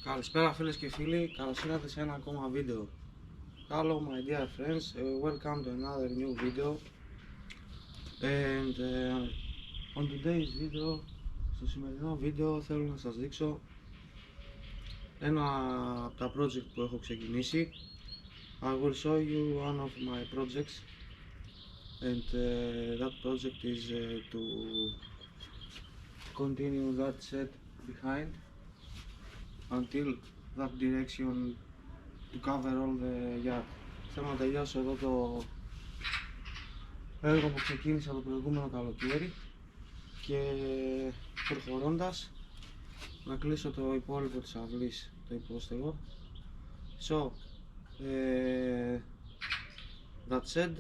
Καλησπέρα φίλες και φίλοι, καλώς ήρθατε σε ένα ακόμα βίντεο. Hello my dear friends, welcome to another new video. And on today's video, στο σημερινό βίντεο θέλω να σας δείξω ένα από τα project που έχω ξεκινήσει. I will show you one of my projects, and that project is to continue that set behind until that direction to cover all the yard. Θέλω να τελειώσω εδώ το έργο που ξεκίνησα το προηγούμενο καλοκαίρι και προχωρώντας να κλείσω το υπόλοιπο της αυλής, το υπόστεγο. So that said,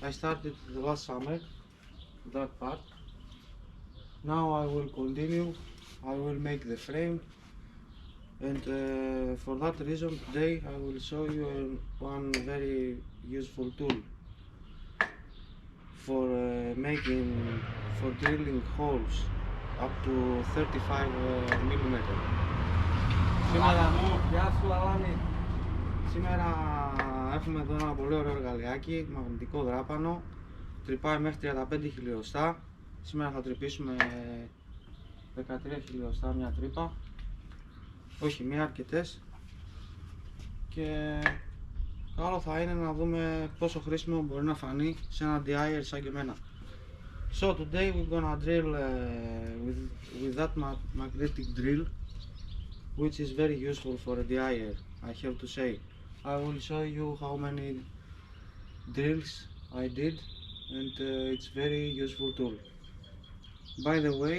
I started the last summer that part. Now I will continue, I will make the frame, and for that reason today I will show you one very useful tool for for drilling holes up to 35 millimeter. Σήμερα έχουμε εδώ ένα πολύ ωραίο εργαλειάκι, μαγνητικό δράπανο, τρυπάει μέχρι 35 χιλιοστά. Σήμερα θα τρυπήσουμε 13 χιλιοστά μια τρύπα, όχι μία, αρκετές, και άλλο θα είναι να δούμε πόσο χρήσιμο μπορεί να φανεί σε ένα DIer σαν και εμένα. So today we're gonna drill with that magnetic drill, which is very useful for a DIer, I have to say. I will show you how many drills I did, and it's very useful tool. By the way,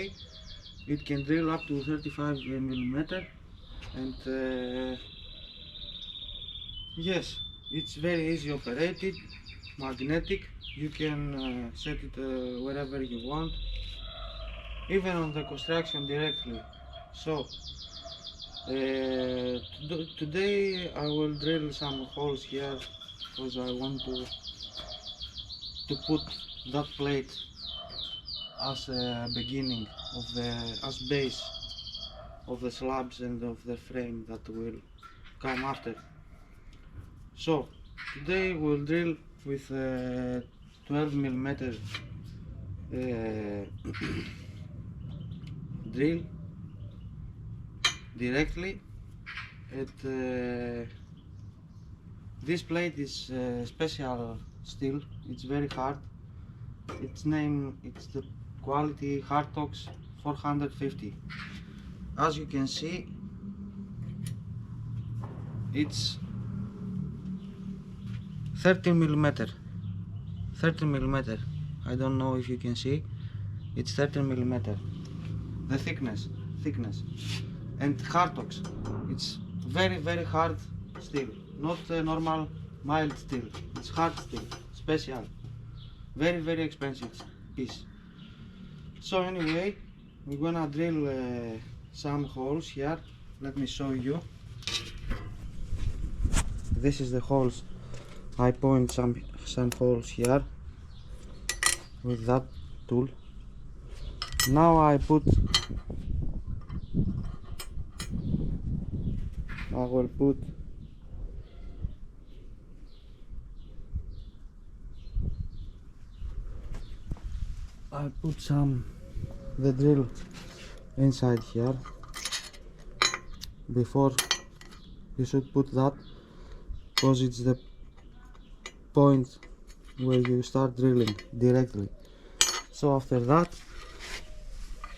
it can drill up to 35 millimeter, and yes, it's very easy operated, magnetic. You can set it wherever you want, even on the construction directly. So today I will drill some holes here because I want to put that plate as a beginning of as base of the slabs and of the frame that will come after. So today we'll drill with 12 millimeter drill directly. This plate is special steel, it's very hard. It's the quality Hartox 450. As you can see, it's 13 millimeter. I don't know if you can see, it's 13 millimeter. The thickness, and Hartox. It's very hard steel, not normal mild steel. It's hard steel, special, very expensive piece. So anyway, we're gonna drill some holes here. Let me show you. This is the holes. I point some holes here with that tool. Now I will put the drill inside here. Before you should put that, because it's the point where you start drilling directly. So after that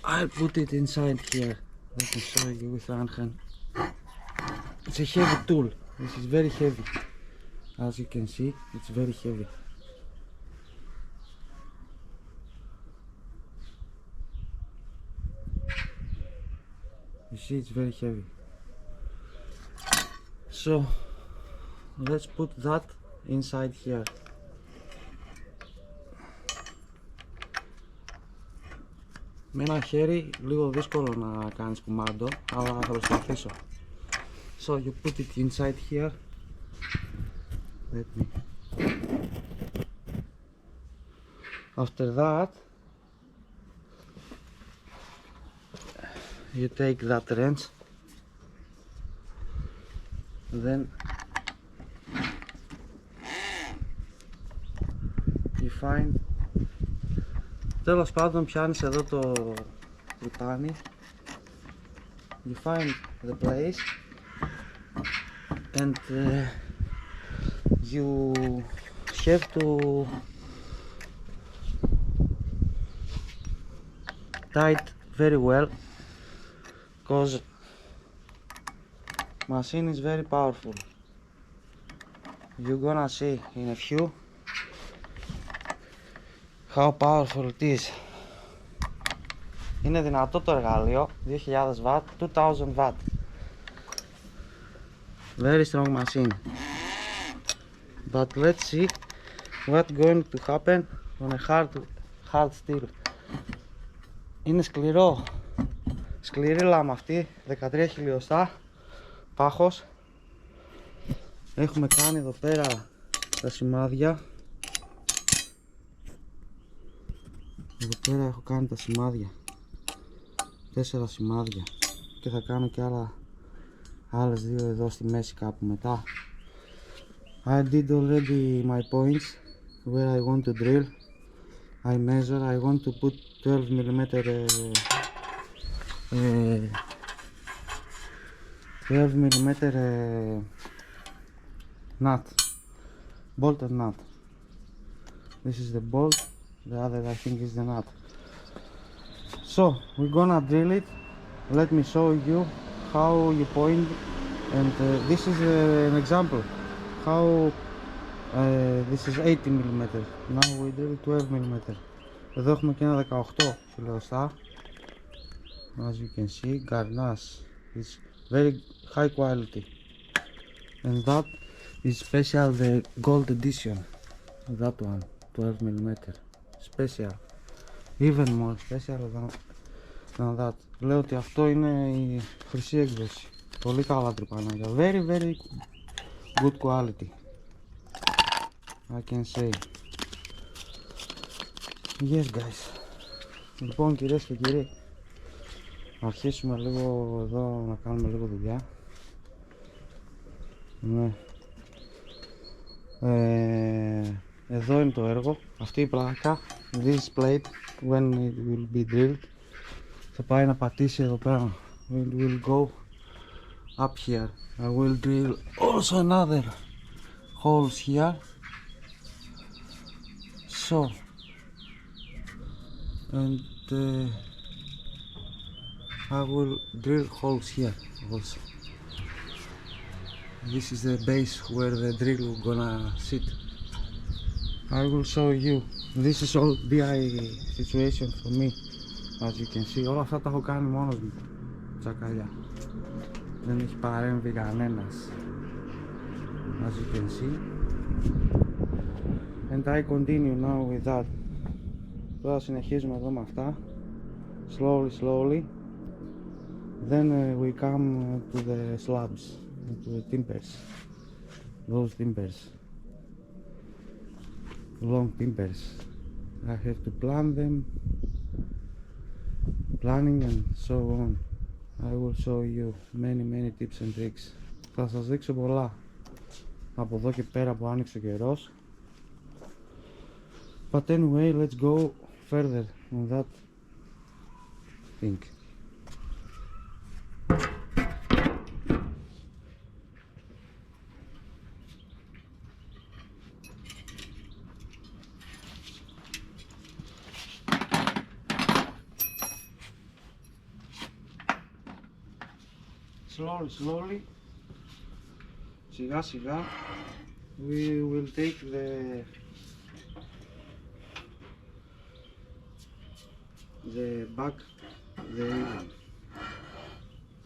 I'll put it inside here. Let me show you with one hand. It's a heavy tool. This is very heavy. As you can see, it's very heavy. You see, it's very heavy. So let's put that inside here. Με ένα χέρι λίγο δύσκολο να κάνεις κουμάντο, αλλά θα προσπαθήσω. So you put it inside here. Let me. After that, you take that wrench then you find, τέλος πάντων πιάνεις εδώ το τρυπάνι, you find the place and you have to tie it very well because machine is very powerful. You're gonna see in a few how powerful it is. Είναι δυνατό το εργαλείο, 2000 watt, 2000 watt. Very strong machine. But let's see what's going to happen on a hard steel. Είναι σκληρό, σκληρή λάμα αυτή, 13 χιλιοστά, πάχος. Έχουμε κάνει εδώ πέρα τα σημάδια. Εδώ πέρα έχω κάνει τα σημάδια, 4 σημάδια, και θα κάνω και άλλες 2 εδώ στη μέση κάπου μετά. I did already my points where I want to drill. I measure, I want to put 12 mm 12 mm nut, bolted nut. This is the bolt, the other I think is the nut. So we're gonna drill it. Let me show you how you point, and this is an example how this is 80 mm. Now we drill 12 mm. Εδώ έχουμε και ένα 18 χιλιοστά. As you can see, Garnas is very high quality, and that is special, the gold edition. That one, 12 mm, special, even more special than that. Λέω ότι αυτό είναι η χρυσή έκδοση. Πολύ καλά τρυπάνια, very very good quality, I can say. Yes guys. Λοιπόν κυρίες και κύριοι, να αρχίσουμε λίγο εδώ να κάνουμε λίγο δουλειά. Ναι. Εδώ είναι το έργο, αυτή η πλάκα, this plate, when it will be drilled, θα πάει να πατήσει εδώ πέρα. It will go up here. I will drill also another holes here. So, and I will drill holes here also. This is the base where the drill is gonna sit. I will show you. This is all DI situation for me, as you can see. Όλα αυτά τα έχω κάνει μόνος μου, τσακαλιά. Δεν έχει παρέμβει κανένας, as you can see. And I continue now with that. Τώρα συνεχίζουμε εδώ με αυτά, slowly. Then we come to the slabs, to the timbers, those timbers, long timbers. I have to plant them, planning and so on. I will show you many tips and tricks. Θα σας δείξω πολλά από εδώ και πέρα που άνοιξε ο καιρός. But anyway, let's go further on that thing. Slowly, σιγά σιγά, we will take the back,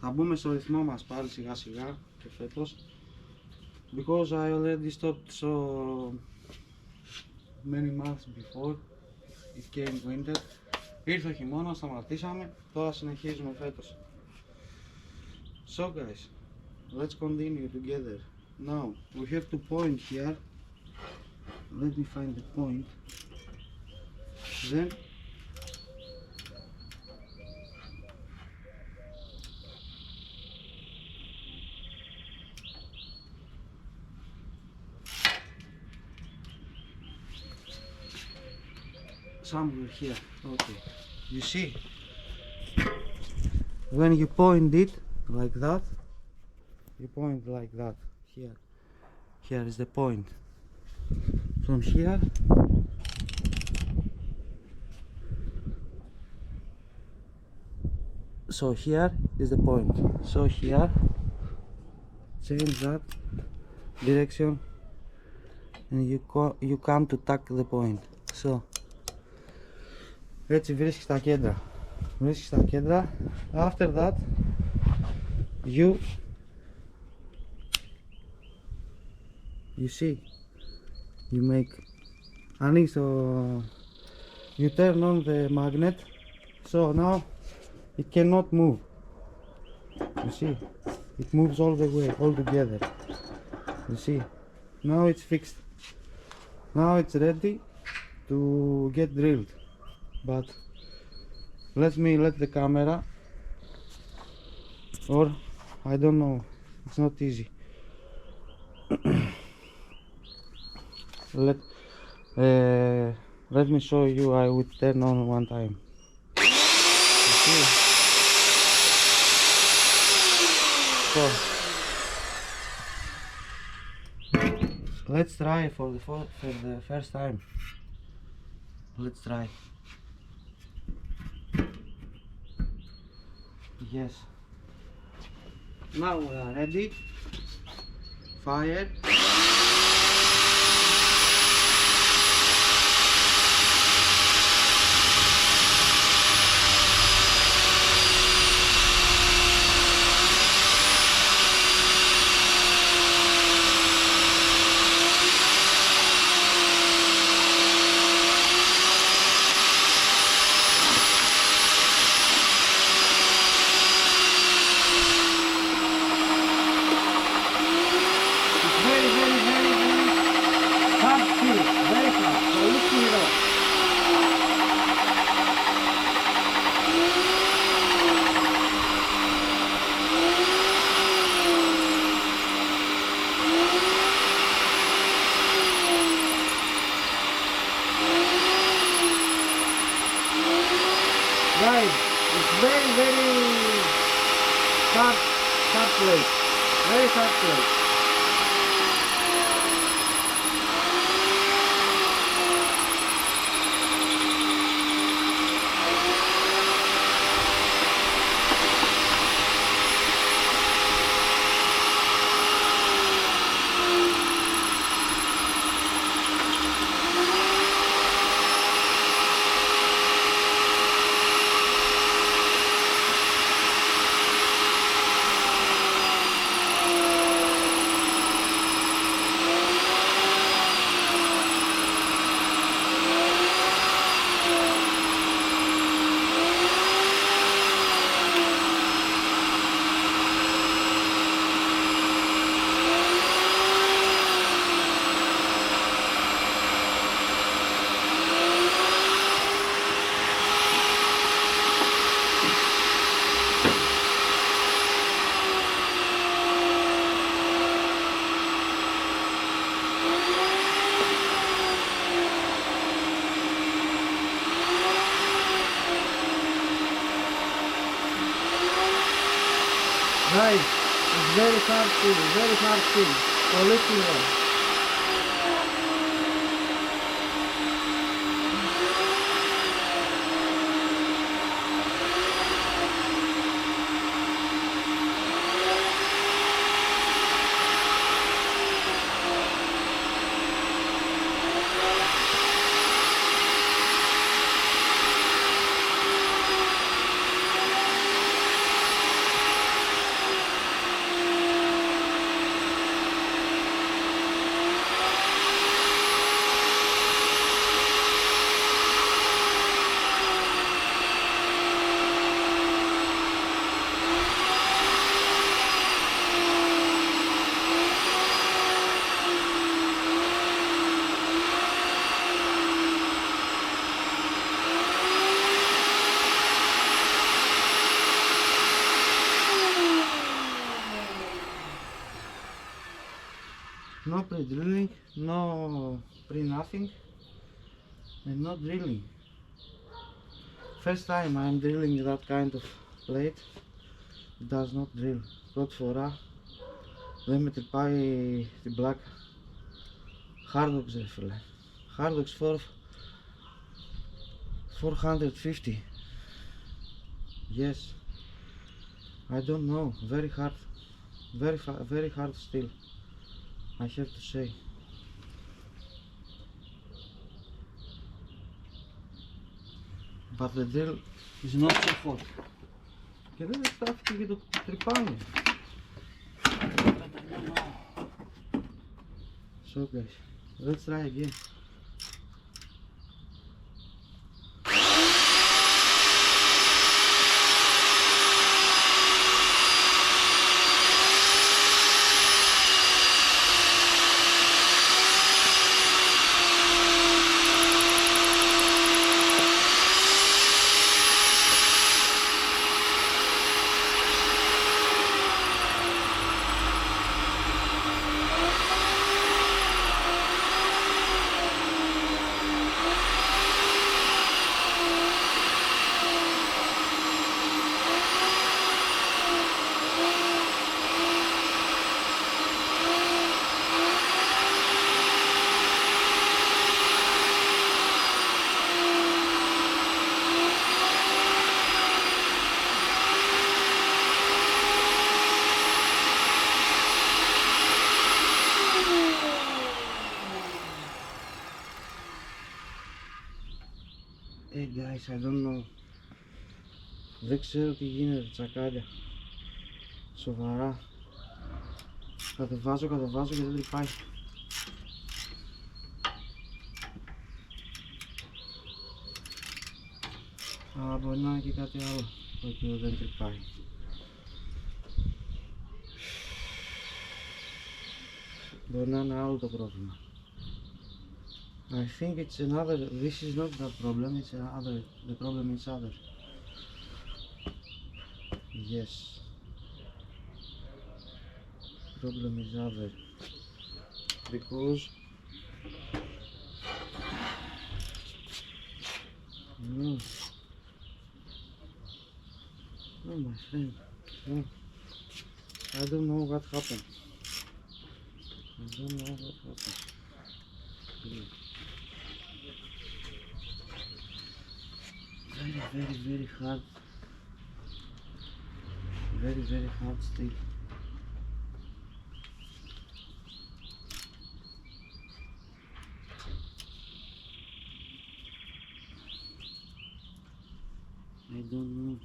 θα μπούμε στο ρυθμό μας πάλι σιγά σιγά και φέτος, because I already stopped so many months before it came winter. Ήρθε ο χειμώνας, σταματήσαμε, τώρα συνεχίζουμε φέτος. So guys, let's continue together. Now we have to point here. Let me find the point. Then somewhere here. Okay. You see? When you point it like that, you point like that. Here. Here is the point. From here. So here is the point. So here, change that direction, and you come to tuck the point. So, έτσι βρίσκεις τα κέντρα. Βρίσκεις τα κέντρα. After that, you see, you make you turn on the magnet. So now it cannot move. You see, it moves all the way, all together. You see, now it's fixed. Now it's ready to get drilled. But let me let the camera, or I don't know, it's not easy. Let me show you. I will turn on one time. You see? So let's try for the first time. Let's try. Yes. Now we are ready. Fire. Guys, it's very sharp plate, very sharp plate. Guys, it's very hard thing. So listen well. No pre-drilling, no pre-nothing, and no drilling. First time I'm drilling that kind of plate. It does not drill. Πρώτη φορά δεν με τρυπάει την πλάκα. Hardox ρε φίλε. Hardox for 450. Yes. I don't know. Very hard. Very hard still. I have to say. But the drill is not so hot. Και δεν στάθηκε και το τρυπάνι. So guys, let's try again. Hey guys, I don't know. Δεν ξέρω τι γίνεται, τσακάλια. Σοβαρά. Κατεβάζω και δεν τρυπάει. Αλλά μπορεί να είναι και κάτι άλλο το οποίο δεν τρυπάει. Μπορεί να είναι άλλο το πρόβλημα. I think it's another, this is not the problem, it's another, the problem is other. Yes. Problem is other. Because no, my friend, no. I don't know what happened. I don't know what happened. Please. Very hard. Very hard still. I don't know.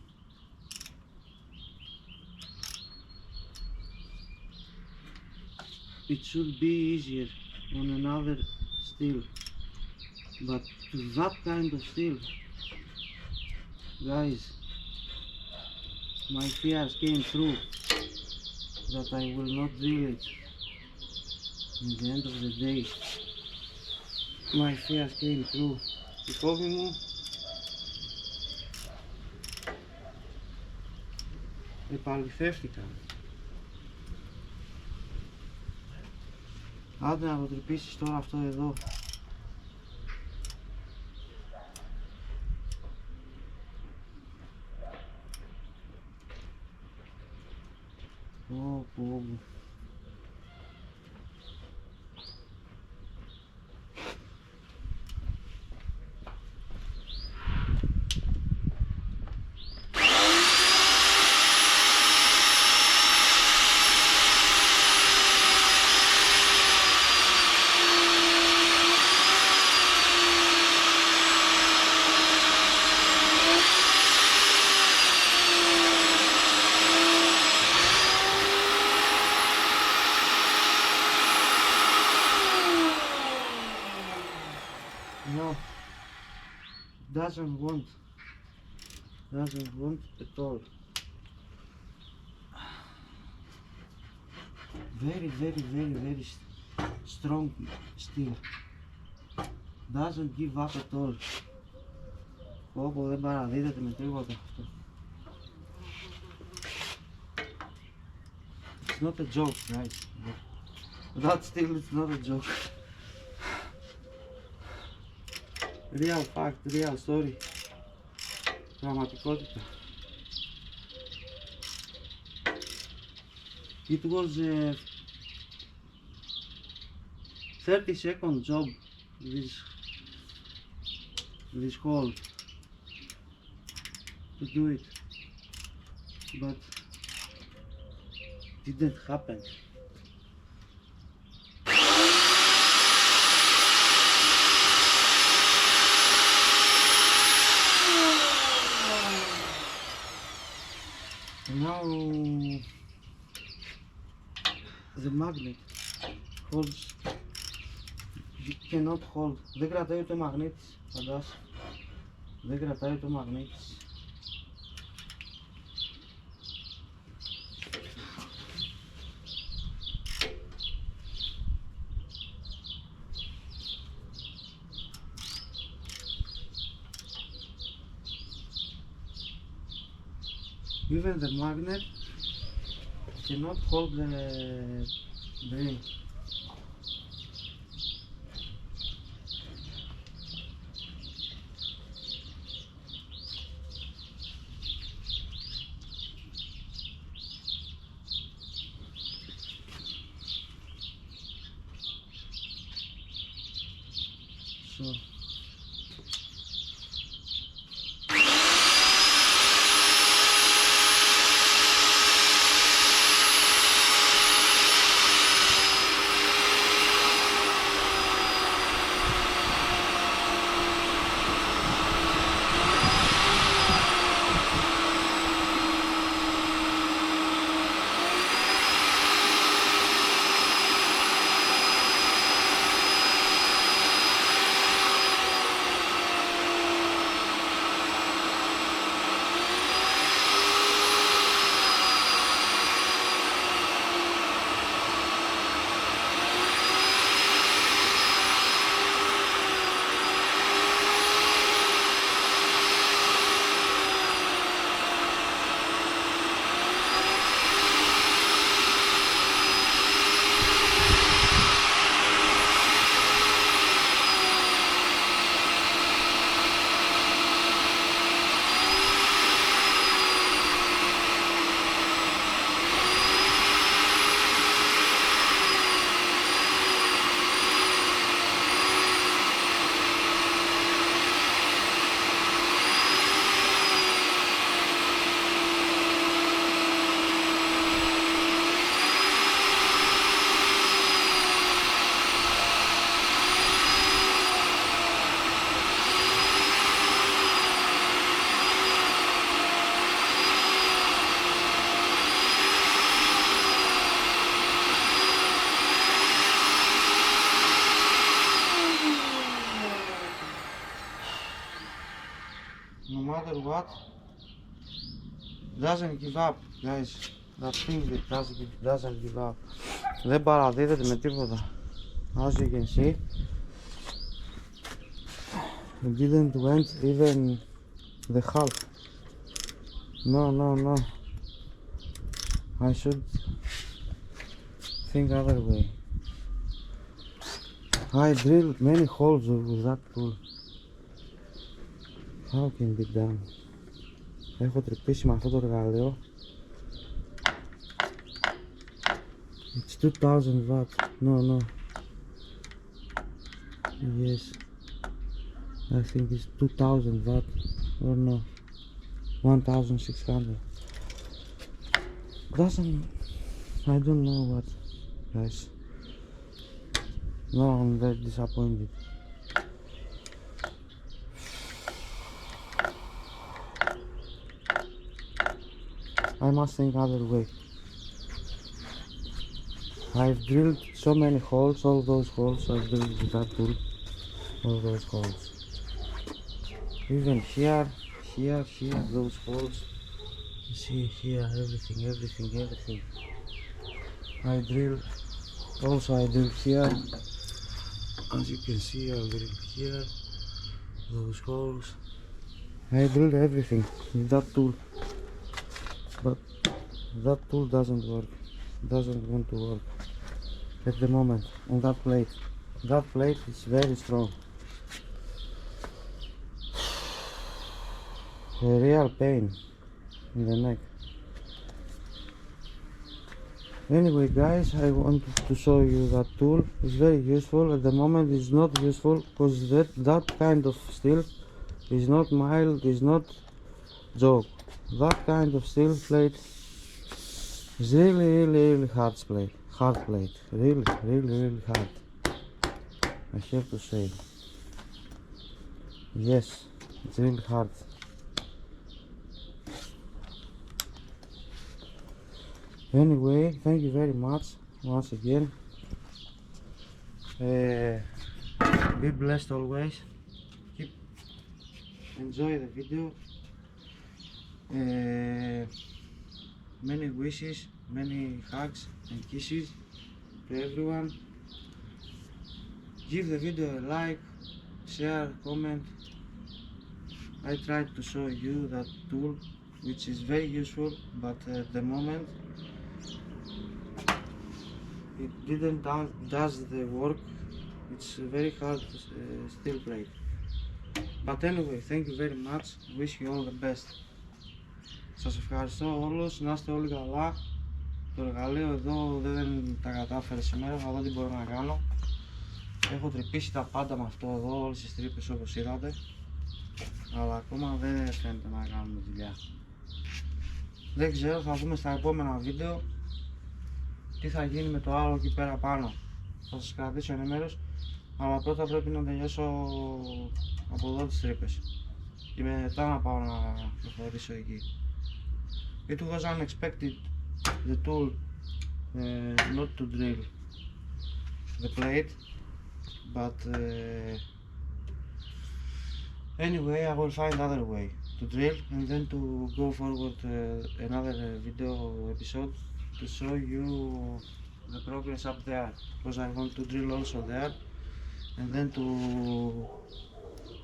It should be easier on another steel, but that kind of steel, guys, my fears came true that I will not drill it. In the end of the day, my fears came true. Οι φόβοι μου επαληθεύτηκαν. Άντε να το τρυπήσεις τώρα αυτό εδώ. Πω. No, doesn't want at all. Very strong steel. Doesn't give up at all. Όπου δεν παραδίδεται με τίποτα αυτό. It's not a joke, right? That steel is not a joke. Real fact, real story. Πραγματικότητα. It was a 30-second job, this hole, to do it, but didn't happen. Now the magnet holds, you cannot hold, δεν κρατάει ούτε ο μαγνήτης, φαντάσου, δεν κρατάει ούτε ο μαγνήτης. Even the magnet cannot hold the drill. So no matter what, doesn't give up, guys. That thing that doesn't give up. Δεν παραδίδεται με τίποτα. As you can see, it didn't went even the half. No. I should think other way. I drilled many holes with that tool. How can be done? Έχω τρυπήσει με αυτό το εργαλείο. It's 2000 watts. No. Yes. I think it's 2000 watts. Or no. 1600. Doesn't. I don't know what, guys. No, I'm very disappointed. I must think other way. I've drilled so many holes, all those holes I've drilled with that tool. All those holes. Even here, those holes. You see here, everything. I drilled, also I drilled here. As you can see, I drilled here, those holes. I drilled everything with that tool. But that tool doesn't work, doesn't want to work at the moment on that plate. That plate is very strong. real pain in the neck. Anyway guys, I wanted to show you that tool. It's very useful. At the moment it's not useful because that kind of steel is not mild, is not joke. That kind of steel plate is really hard plate. Really hard. I have to say. Yes, it's really hard. Anyway, thank you very much once again. Be blessed always. Enjoy the video. Many wishes, many hugs and kisses to everyone. Give the video a like, share, comment. I tried to show you that tool, which is very useful, but at the moment it didn't does the work. It's a very hard steel plate. But anyway, thank you very much. Wish you all the best. Σας ευχαριστώ όλους, να είστε όλοι καλά. Το εργαλείο εδώ δεν τα κατάφερε σήμερα, θα δω τι μπορώ να κάνω. Έχω τρυπήσει τα πάντα με αυτό εδώ, όλες τις τρύπες όπως είδατε. Αλλά ακόμα δεν φαίνεται να κάνουμε δουλειά. Δεν ξέρω, θα δούμε στα επόμενα βίντεο τι θα γίνει με το άλλο εκεί πέρα πάνω. Θα σας κρατήσω ενημέρωση, αλλά πρώτα πρέπει να τελειώσω από εδώ τις τρύπες και μετά να πάω να προχωρήσω εκεί. It was unexpected, the tool not to drill the plate, but anyway I will find other way to drill and then to go forward another video episode to show you the progress up there, because I want to drill also there and then to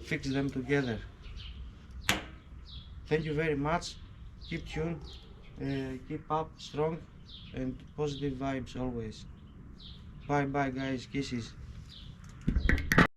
fix them together. Thank you very much. Keep tuned, keep up strong and positive vibes always. Bye bye guys, kisses.